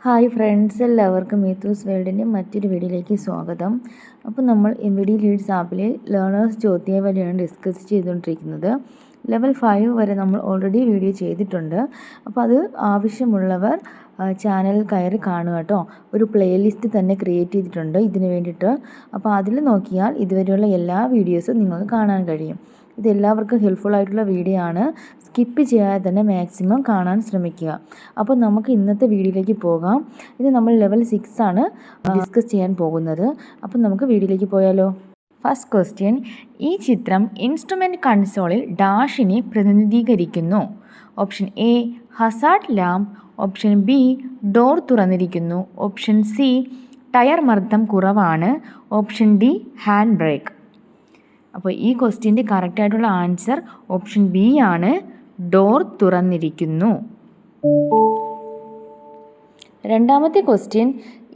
Hi friends, എല്ലാവർക്കും മീത്തൂസ് വേൾഡിൻ്റെ മറ്റൊരു വീഡിയോയിലേക്ക് സ്വാഗതം. അപ്പോൾ നമ്മൾ MVD ലീഡ്സ് ആപ്പിലെ ലേണേഴ്സ് ചോദ്യാവലിയാണ് ഡിസ്കസ് ചെയ്തുകൊണ്ടിരിക്കുന്നത്. ലെവൽ 5 വരെ നമ്മൾ ഓൾറെഡി വീഡിയോ ചെയ്തിട്ടുണ്ട്. അപ്പോൾ അത് ആവശ്യമുള്ളവർ ചാനൽ കയറി കാണുക കേട്ടോ. ഒരു പ്ലേലിസ്റ്റ് തന്നെ ക്രിയേറ്റ് ചെയ്തിട്ടുണ്ട് ഇതിന് വേണ്ടിയിട്ട്. അപ്പോൾ അതിൽ നോക്കിയാൽ ഇതുവരെയുള്ള എല്ലാ വീഡിയോസും നിങ്ങൾക്ക് കാണാൻ കഴിയും. ഇതെല്ലാവർക്കും ഹെൽപ്ഫുൾ ആയിട്ടുള്ള വീഡിയോ ആണ്. സ്കിപ്പ് ചെയ്യാതെ തന്നെ മാക്സിമം കാണാൻ ശ്രമിക്കുക. അപ്പോൾ നമുക്ക് ഇന്നത്തെ വീഡിയോയിലേക്ക് പോകാം. ഇത് നമ്മൾ ലെവൽ 6 ആണ് ഡിസ്കസ് ചെയ്യാൻ പോകുന്നത്. അപ്പോൾ നമുക്ക് വീഡിയോയിലേക്ക് പോയാലോ. ഫസ്റ്റ് ക്വസ്റ്റ്യൻ, ഈ ചിത്രം ഇൻസ്ട്രുമെൻ്റ് കൺസോളിൽ ഡാഷിനെ പ്രതിനിധീകരിക്കുന്നു. Option A Hazard lamp, option B door തുറന്നിരിക്കുന്നു, ഓപ്ഷൻ സി ടയർ മർദ്ദം കുറവാണ്, ഓപ്ഷൻ ഡി ഹാൻഡ് ബ്രേക്ക്. അപ്പോൾ ഈ ക്വസ്റ്റ്യൻ്റെ കറക്റ്റായിട്ടുള്ള ആൻസർ ഓപ്ഷൻ ബി ആണ്, ഡോർ തുറന്നിരിക്കുന്നു. രണ്ടാമത്തെ ക്വസ്റ്റ്യൻ,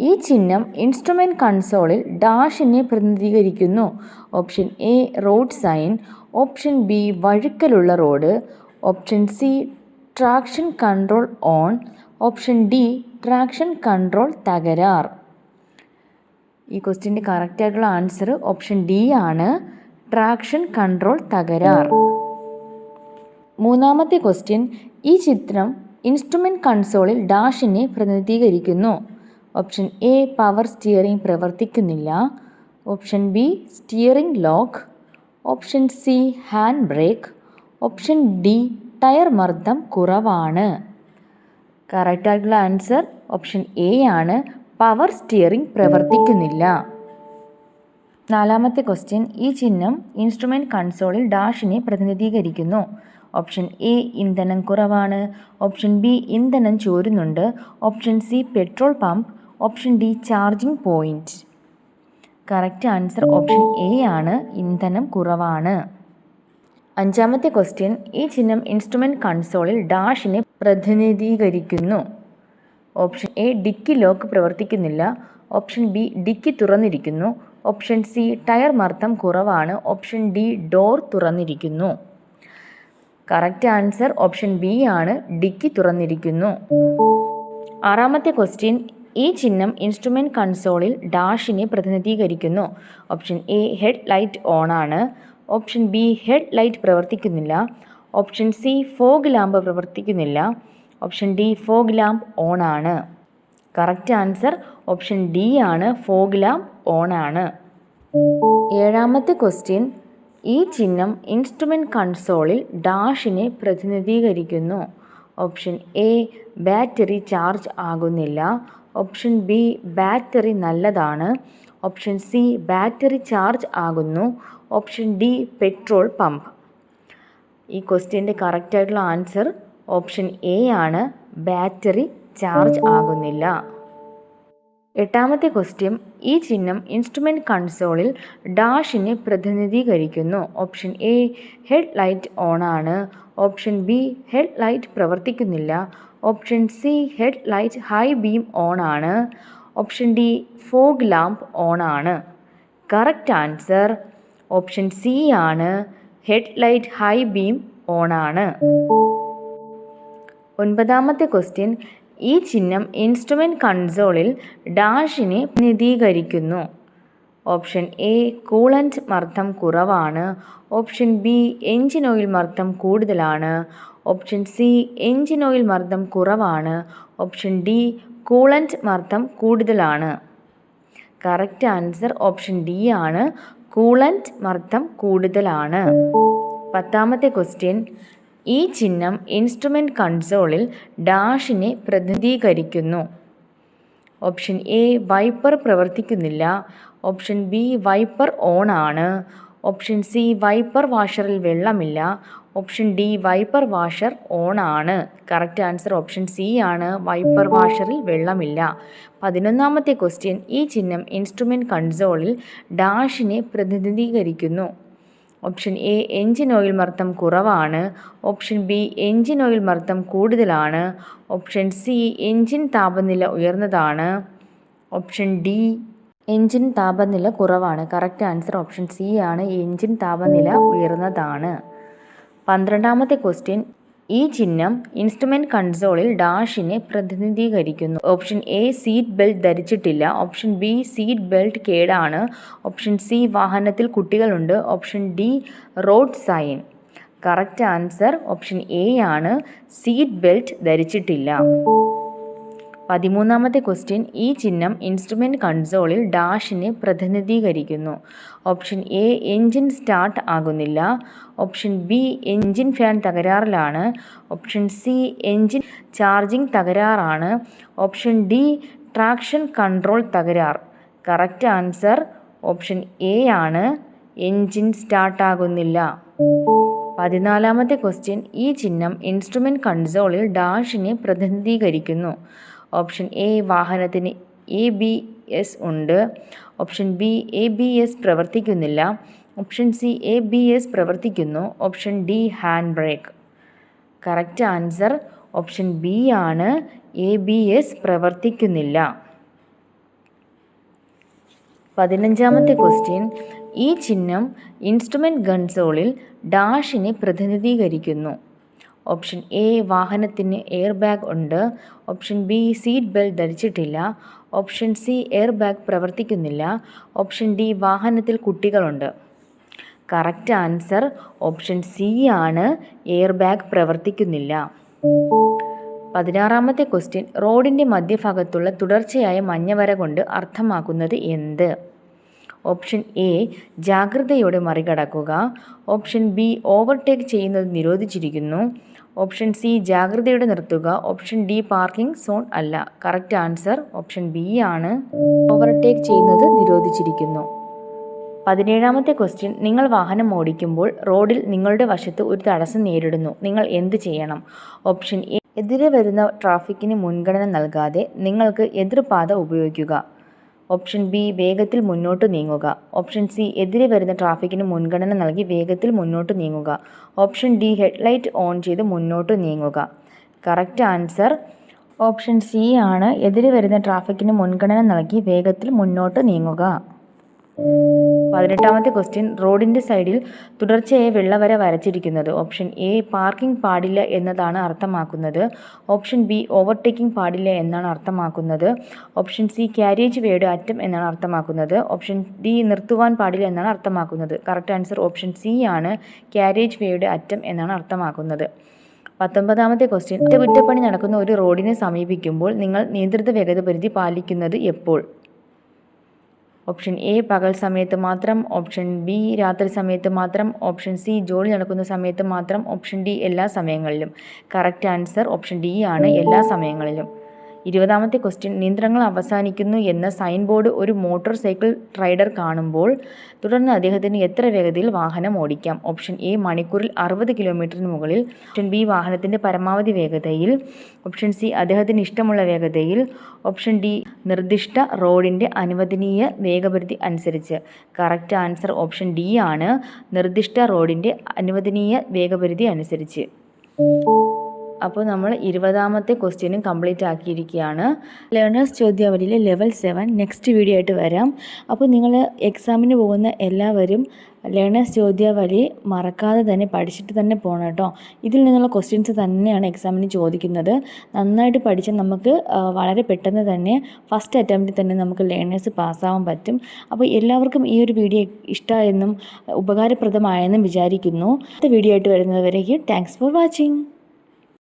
ഈ ചിഹ്നം ഇൻസ്ട്രുമെൻ്റ് കൺസോളിൽ ഡാഷിനെ പ്രതിനിധീകരിക്കുന്നു. Option A road sign, option B വഴുക്കലുള്ള road, option C traction control on, option D traction control തകരാർ. ഈ ക്വസ്റ്റ്യൻ്റെ കറക്റ്റായിട്ടുള്ള ആൻസർ ഓപ്ഷൻ ഡി ആണ്, ട്രാക്ഷൻ കൺട്രോൾ തകരാർ. മൂന്നാമത്തെ ക്വസ്റ്റ്യൻ, ഈ ചിത്രം ഇൻസ്ട്രുമെൻ്റ് കൺസോളിൽ ഡാഷിനെ പ്രതിനിധീകരിക്കുന്നു. ഓപ്ഷൻ എ പവർ സ്റ്റിയറിംഗ് പ്രവർത്തിക്കുന്നില്ല, option B steering lock, option C hand brake, option D tyre മർദ്ദം കുറവാണ്. കറക്റ്റായിട്ടുള്ള ആൻസർ ഓപ്ഷൻ എ ആണ്, പവർ സ്റ്റിയറിംഗ് പ്രവർത്തിക്കുന്നില്ല. നാലാമത്തെ ക്വസ്റ്റ്യൻ, ഈ ചിഹ്നം ഇൻസ്ട്രുമെൻ്റ് കൺസോളിൽ ഡാഷിനെ പ്രതിനിധീകരിക്കുന്നു. ഓപ്ഷൻ എ ഇന്ധനം കുറവാണ്, ഓപ്ഷൻ ബി ഇന്ധനം ചോരുന്നുണ്ട്, option C petrol pump, option D charging point. Correct answer option A ആണ്, ഇന്ധനം കുറവാണ്. അഞ്ചാമത്തെ ക്വസ്റ്റ്യൻ, ഈ ചിഹ്നം ഇൻസ്ട്രുമെൻ്റ് കൺസോളിൽ ഡാഷിനെ പ്രതിനിധീകരിക്കുന്നു. ഓപ്ഷൻ എ ഡിക്കി ലോക്ക് പ്രവർത്തിക്കുന്നില്ല, ഓപ്ഷൻ ബി ഡിക്കി തുറന്നിരിക്കുന്നു, ഓപ്ഷൻ സി ടയർ മർദ്ദം കുറവാണ്, ഓപ്ഷൻ ഡി ഡോർ തുറന്നിരിക്കുന്നു. കറക്റ്റ് ആൻസർ ഓപ്ഷൻ ബി ആണ്, ഡിക്കി തുറന്നിരിക്കുന്നു. ആറാമത്തെ ക്വസ്റ്റ്യൻ, ഈ ചിഹ്നം ഇൻസ്ട്രുമെൻ്റ് കൺസോളിൽ ഡാഷിനെ പ്രതിനിധീകരിക്കുന്നു. Option A head light on ആണ്, ഓപ്ഷൻ ബി ഹെഡ് ലൈറ്റ് പ്രവർത്തിക്കുന്നില്ല, ഓപ്ഷൻ സി ഫോഗ് ലാമ്പ് പ്രവർത്തിക്കുന്നില്ല, option D fog lamp on ആണ്. കറക്റ്റ് ആൻസർ ഓപ്ഷൻ ഡി ആണ്, ഫോഗ് ലാമ്പ് ഓൺ ആണ്. ഏഴാമത്തെ ക്വസ്റ്റ്യൻ, ഈ ചിഹ്നം ഇൻസ്ട്രുമെൻ്റ് കൺസോളിൽ ഡാഷിനെ പ്രതിനിധീകരിക്കുന്നു. ഓപ്ഷൻ എ ബാറ്ററി ചാർജ് ആകുന്നില്ല, ഓപ്ഷൻ ബി ബാറ്ററി നല്ലതാണ്, ഓപ്ഷൻ സി ബാറ്ററി ചാർജ് ആകുന്നു, ഓപ്ഷൻ ഡി പെട്രോൾ പമ്പ്. ഈ ക്വസ്റ്റ്യൻ്റെ കറക്റ്റായിട്ടുള്ള ആൻസർ ഓപ്ഷൻ എ ആണ്, ബാറ്ററി ചാർജ് ആകുന്നില്ല. എട്ടാമത്തെ ക്വസ്റ്റ്യൻ, ഈ ചിഹ്നം ഇൻസ്ട്രുമെൻ്റ് കൺസോളിൽ ഡാഷിനെ പ്രതിനിധീകരിക്കുന്നു. Option A head light on ആണ്, ഓപ്ഷൻ ബി ഹെഡ് ലൈറ്റ് പ്രവർത്തിക്കുന്നില്ല, option C head light high beam on ആണ്, option D fog lamp on ആണ്. കറക്റ്റ് ആൻസർ ഓപ്ഷൻ സി ആണ്, head light high beam on ആണ്. ഒൻപതാമത്തെ ക്വസ്റ്റ്യൻ, ഈ ചിഹ്നം instrument കൺസോളിൽ ഡാഷിനെ പ്രതിനിധീകരിക്കുന്നു. ഓപ്ഷൻ എ കൂളൻ്റ് മർദ്ദം കുറവാണ്, ഓപ്ഷൻ ബി എഞ്ചിൻ ഓയിൽ മർദ്ദം കൂടുതലാണ്, ഓപ്ഷൻ സി എഞ്ചിൻ ഓയിൽ മർദ്ദം കുറവാണ്, ഓപ്ഷൻ ഡി കൂളൻ്റ് മർദ്ദം കൂടുതലാണ്. കറക്റ്റ് ആൻസർ ഓപ്ഷൻ ഡി ആണ്, കൂളൻ്റ് മർദ്ദം കൂടുതലാണ്. പത്താമത്തെ ക്വസ്റ്റ്യൻ, ഈ ചിഹ്നം ഇൻസ്ട്രുമെൻ്റ് കൺസോളിൽ ഡാഷിനെ പ്രതിനിധീകരിക്കുന്നു. ഓപ്ഷൻ എ വൈപ്പർ പ്രവർത്തിക്കുന്നില്ല, ഓപ്ഷൻ ബി വൈപ്പർ ഓൺ ആണ്, ഓപ്ഷൻ സി വൈപ്പർ വാഷറിൽ വെള്ളമില്ല, option D wiper washer on ആണ്. കറക്റ്റ് ആൻസർ ഓപ്ഷൻ സി ആണ്, വൈപ്പർ വാഷറിൽ വെള്ളമില്ല. 11ാമത്തെ ക്വസ്റ്റ്യൻ, ഈ ചിഹ്നം ഇൻസ്ട്രുമെൻ്റ് കൺസോളിൽ ഡാഷിനെ പ്രതിനിധീകരിക്കുന്നു. ഓപ്ഷൻ എ എഞ്ചിൻ ഓയിൽ മർദ്ദം കുറവാണ്, ഓപ്ഷൻ ബി എഞ്ചിൻ ഓയിൽ മർദ്ദം കൂടുതലാണ്, ഓപ്ഷൻ സി എഞ്ചിൻ താപനില ഉയർന്നതാണ്, ഓപ്ഷൻ ഡി എഞ്ചിൻ താപനില കുറവാണ്. കറക്റ്റ് ആൻസർ ഓപ്ഷൻ സി ആണ്, എഞ്ചിൻ താപനില ഉയർന്നതാണ്. 12ാമത്തെ ക്വസ്റ്റ്യൻ, ഈ ചിഹ്നം ഇൻസ്ട്രുമെന്റ് കൺസോളിൽ ഡാഷിനെ പ്രതിനിധീകരിക്കുന്നു. ഓപ്ഷൻ എ സീറ്റ് ബെൽറ്റ് ധരിച്ചിട്ടില്ല. ഓപ്ഷൻ ബി സീറ്റ് ബെൽറ്റ് കേടാണ്. ഓപ്ഷൻ സി വാഹനത്തിൽ കുട്ടികളുണ്ട്. Option D road sign. Correct answer option A ആണ്, സീറ്റ് ബെൽറ്റ് ധരിച്ചിട്ടില്ല. 13ാമത്തെ ക്വസ്റ്റ്യൻ, ഈ ചിഹ്നം ഇൻസ്ട്രുമെന്റ് കൺസോളിൽ ഡാഷിനെ പ്രതിനിധീകരിക്കുന്നു. ഓപ്ഷൻ എ എൻജിൻ സ്റ്റാർട്ട് ആകുന്നില്ല. ഓപ്ഷൻ ബി എൻജിൻ ഫാൻ തകരാറിലാണ്. ഓപ്ഷൻ സി എൻജിൻ ചാർജിംഗ് തകരാറാണ്. ഓപ്ഷൻ ഡി ട്രാക്ഷൻ കൺട്രോൾ തകരാർ. കറക്റ്റ് ആൻസർ ഓപ്ഷൻ എ ആണ്, എൻജിൻ സ്റ്റാർട്ടാകുന്നില്ല. 14ാമത്തെ ക്വസ്റ്റ്യൻ, ഈ ചിഹ്നം ഇൻസ്ട്രുമെന്റ് കൺസോളിൽ ഡാഷിനെ പ്രതിനിധീകരിക്കുന്നു. ഓപ്ഷൻ എ വാഹനത്തിന് ABS ഉണ്ട്. ഓപ്ഷൻ ബി ABS പ്രവർത്തിക്കുന്നില്ല. ഓപ്ഷൻ സി ABS പ്രവർത്തിക്കുന്നു. Option D hand brake. Correct answer option B ആണ്, ABS പ്രവർത്തിക്കുന്നില്ല. 15ാമത്തെ ക്വസ്റ്റ്യൻ, ഈ ചിഹ്നം ഇൻസ്ട്രുമെന്റ് കൺസോളിൽ ഡാഷിനെ പ്രതിനിധീകരിക്കുന്നു. ഓപ്ഷൻ എ വാഹനത്തിന് എയർ ബാഗ് ഉണ്ട്. ഓപ്ഷൻ ബി സീറ്റ് ബെൽറ്റ് ധരിച്ചിട്ടില്ല. ഓപ്ഷൻ സി എയർ ബാഗ് പ്രവർത്തിക്കുന്നില്ല. ഓപ്ഷൻ ഡി വാഹനത്തിൽ കുട്ടികളുണ്ട്. കറക്റ്റ് ആൻസർ ഓപ്ഷൻ സി ആണ്, എയർ ബാഗ് പ്രവർത്തിക്കുന്നില്ല. 16ാമത്തെ ക്വസ്റ്റ്യൻ, റോഡിൻ്റെ മധ്യഭാഗത്തുള്ള തുടർച്ചയായ മഞ്ഞവര കൊണ്ട് അർത്ഥമാക്കുന്നത് എന്ത്? ഓപ്ഷൻ എ ജാഗ്രതയോടെ മറികടക്കുക. ഓപ്ഷൻ ബി ഓവർടേക്ക് ചെയ്യുന്നത് നിരോധിച്ചിരിക്കുന്നു. ഓപ്ഷൻ സി ജാഗ്രതയോടെ നിർത്തുക. ഓപ്ഷൻ ഡി പാർക്കിംഗ് സോൺ അല്ല. കറക്റ്റ് ആൻസർ ഓപ്ഷൻ ബി ആണ്, ഓവർടേക്ക് ചെയ്യുന്നത് നിരോധിച്ചിരിക്കുന്നു. 17ാമത്തെ ക്വസ്റ്റ്യൻ, നിങ്ങൾ വാഹനം ഓടിക്കുമ്പോൾ റോഡിൽ നിങ്ങളുടെ വശത്ത് ഒരു തടസ്സം നേരിടുന്നു. നിങ്ങൾ എന്ത് ചെയ്യണം? ഓപ്ഷൻ എ എതിരെ വരുന്ന ട്രാഫിക്കിന് മുൻഗണന നൽകാതെ നിങ്ങൾക്ക് എതിർപാത ഉപയോഗിക്കുക. ഓപ്ഷൻ ബി വേഗത്തിൽ മുന്നോട്ട് നീങ്ങുക. ഓപ്ഷൻ സി എതിരെ വരുന്ന ട്രാഫിക്കിന് മുൻഗണന നൽകി വേഗത്തിൽ മുന്നോട്ട് നീങ്ങുക. ഓപ്ഷൻ ഡി ഹെഡ്ലൈറ്റ് ഓൺ ചെയ്ത് മുന്നോട്ട് നീങ്ങുക. കറക്റ്റ് ആൻസർ ഓപ്ഷൻ സി ആണ്, എതിരെ വരുന്ന ട്രാഫിക്കിന് മുൻഗണന നൽകി വേഗത്തിൽ മുന്നോട്ട് നീങ്ങുക. 18ാമത്തെ ക്വസ്റ്റ്യൻ, റോഡിൻ്റെ സൈഡിൽ തുടർച്ചയായ വെള്ളവര വരച്ചിരിക്കുന്നത്. ഓപ്ഷൻ എ പാർക്കിംഗ് പാടില്ല എന്നതാണ് അർത്ഥമാക്കുന്നത്. ഓപ്ഷൻ ബി ഓവർടേക്കിംഗ് പാടില്ല എന്നാണ് അർത്ഥമാക്കുന്നത്. ഓപ്ഷൻ സി ക്യാരേജ് വേയുടെ അറ്റം എന്നാണ് അർത്ഥമാക്കുന്നത്. ഓപ്ഷൻ ഡി നിർത്തുവാൻ പാടില്ല എന്നാണ് അർത്ഥമാക്കുന്നത്. കറക്റ്റ് ആൻസർ ഓപ്ഷൻ സി ആണ്, ക്യാരേജ് വേയുടെ അറ്റം എന്നാണ് അർത്ഥമാക്കുന്നത്. 19ാമത്തെ ക്വസ്റ്റ്യൻ, അറ്റകുറ്റപ്പണി നടക്കുന്ന ഒരു റോഡിനെ സമീപിക്കുമ്പോൾ നിങ്ങൾ നിയന്ത്രിത വേഗത പരിധി പാലിക്കുന്നത് എപ്പോൾ? ഓപ്ഷൻ എ പകൽ സമയത്ത് മാത്രം. ഓപ്ഷൻ ബി രാത്രി സമയത്ത് മാത്രം. ഓപ്ഷൻ സി ജോലി നടക്കുന്ന സമയത്ത് മാത്രം. ഓപ്ഷൻ ഡി എല്ലാ സമയങ്ങളിലും. കറക്റ്റ് ആൻസർ ഓപ്ഷൻ ഡി ആണ്, എല്ലാ സമയങ്ങളിലും. 20ാമത്തെ ക്വസ്റ്റ്യൻ, നിയന്ത്രണങ്ങൾ അവസാനിക്കുന്നു എന്ന സൈൻ ബോർഡ് ഒരു മോട്ടോർ സൈക്കിൾ റൈഡർ കാണുമ്പോൾ തുടർന്ന് അദ്ദേഹത്തിന് എത്ര വേഗതയിൽ വാഹനം ഓടിക്കാം? ഓപ്ഷൻ എ മണിക്കൂറിൽ 60 കിലോമീറ്ററിന് മുകളിൽ. ഓപ്ഷൻ ബി വാഹനത്തിൻ്റെ പരമാവധി വേഗതയിൽ. ഓപ്ഷൻ സി അദ്ദേഹത്തിന് ഇഷ്ടമുള്ള വേഗതയിൽ. ഓപ്ഷൻ ഡി നിർദ്ദിഷ്ട റോഡിൻ്റെ അനുവദനീയ വേഗപരിധി അനുസരിച്ച്. കറക്റ്റ് ആൻസർ ഓപ്ഷൻ ഡി ആണ്, നിർദ്ദിഷ്ട റോഡിൻ്റെ അനുവദനീയ വേഗപരിധി അനുസരിച്ച്. അപ്പോൾ നമ്മൾ 20ാമത്തെ ക്വസ്റ്റ്യനും കംപ്ലീറ്റ് ആക്കിയിരിക്കുകയാണ്. ലേണേഴ്സ് ചോദ്യാവലിയിലെ ലെവൽ 7 നെക്സ്റ്റ് വീഡിയോ ആയിട്ട് വരാം. അപ്പോൾ നിങ്ങൾ എക്സാമിന് പോകുന്ന എല്ലാവരും ലേണേഴ്സ് ചോദ്യാവലി മറക്കാതെ തന്നെ പഠിച്ചിട്ട് തന്നെ പോകണം കേട്ടോ. ഇതിൽ നിന്നുള്ള ക്വസ്റ്റ്യൻസ് തന്നെയാണ് എക്സാമിന് ചോദിക്കുന്നത്. നന്നായിട്ട് പഠിച്ചാൽ നമുക്ക് വളരെ പെട്ടെന്ന് തന്നെ ഫസ്റ്റ് അറ്റംപ്റ്റിൽ തന്നെ നമുക്ക് ലേണേഴ്സ് പാസ്സാവാൻ പറ്റും. അപ്പോൾ എല്ലാവർക്കും ഈ ഒരു വീഡിയോ ഇഷ്ടമായെന്നും ഉപകാരപ്രദമായെന്നും വിചാരിക്കുന്നു. അടുത്ത വീഡിയോ ആയിട്ട് വരുന്നത് വരേക്കും താങ്ക്സ് ഫോർ വാച്ചിങ്.